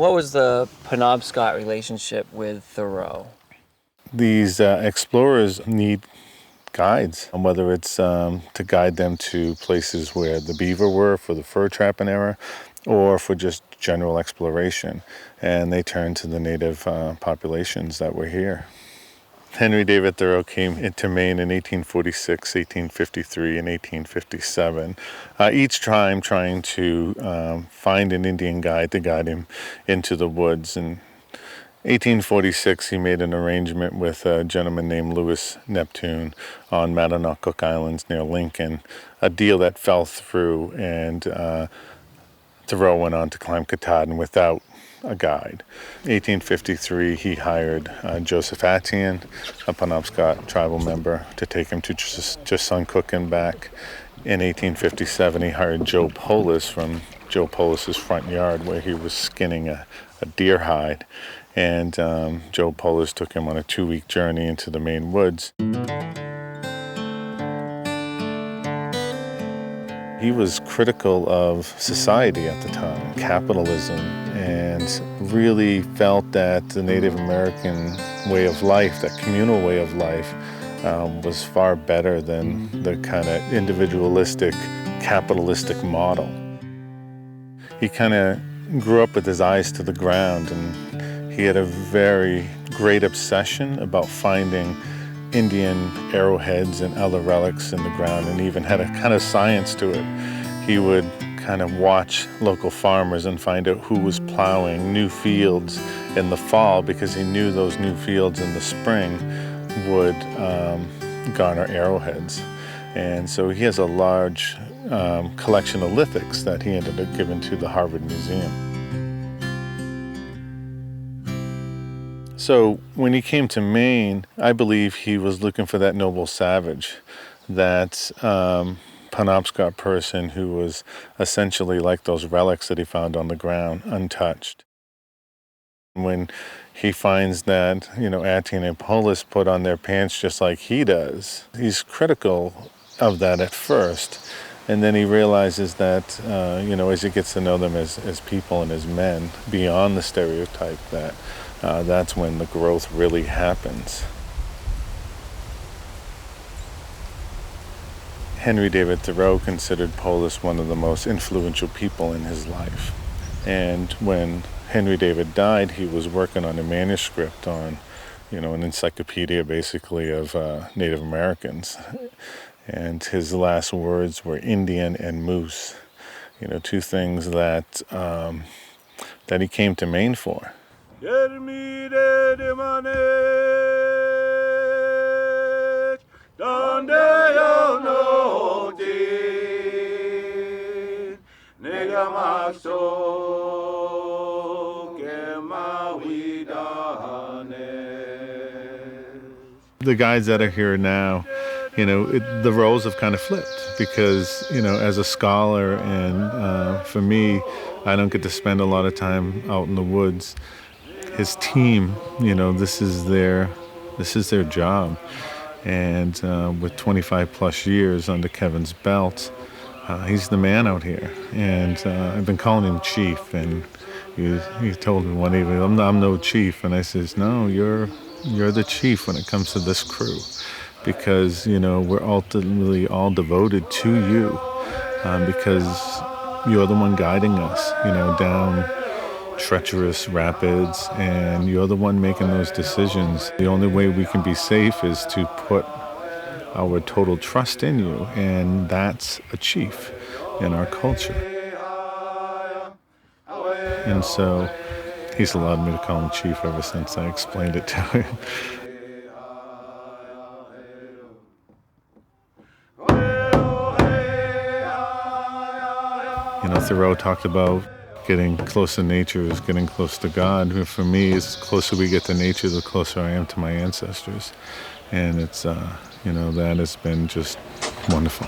what was the Penobscot relationship with Thoreau? These explorers need guides, whether it's to guide them to places where the beaver were for the fur trapping era, or for just general exploration. And they turned to the native populations that were here. Henry David Thoreau came into Maine in 1846, 1853, and 1857, each time trying to find an Indian guide to guide him into the woods. In 1846, he made an arrangement with a gentleman named Louis Neptune on Mattanock Islands near Lincoln, a deal that fell through, and Thoreau went on to climb Katahdin without a guide. 1853, he hired Joseph Attian, a Penobscot tribal member, to take him to Suncook and back. In 1857, he hired Joe Polis from Joe Polis's front yard where he was skinning a deer hide. And Joe Polis took him on a 2-week journey into the Maine woods. He was critical of society at the time, capitalism, and really felt that the Native American way of life, that communal way of life, was far better than the kind of individualistic, capitalistic model. He kind of grew up with his eyes to the ground, and he had a very great obsession about finding Indian arrowheads and other relics in the ground, and even had a kind of science to it. He would kind of watch local farmers and find out who was plowing new fields in the fall, because he knew those new fields in the spring would garner arrowheads. And so he has a large collection of lithics that he ended up giving to the Harvard Museum. So when he came to Maine, I believe he was looking for that noble savage, that Penobscot person who was essentially like those relics that he found on the ground, untouched. When he finds that, Attian and Polis put on their pants just like he does, he's critical of that at first. And then he realizes that, as he gets to know them as people and as men, beyond the stereotype, that that's when the growth really happens. Henry David Thoreau considered Polis one of the most influential people in his life. And when Henry David died, he was working on a manuscript on, an encyclopedia basically of Native Americans. And his last words were Indian and moose, two things that he came to Maine for. The guides that are here now, the roles have kind of flipped because, as a scholar and for me, I don't get to spend a lot of time out in the woods. His team, this is their job. And with 25 plus years under Kevin's belt, he's the man out here. And I've been calling him Chief, and he told me one evening, I'm no chief. And I says, no, you're the chief when it comes to this crew, because we're ultimately all devoted to you, because you're the one guiding us down treacherous rapids, and you're the one making those decisions. The only way we can be safe is to put our total trust in you, and that's a chief in our culture. And so he's allowed me to call him Chief ever since I explained it to him. Thoreau talked about getting close to nature is getting close to God. For me, as closer we get to nature, the closer I am to my ancestors. And it's, that has been just wonderful.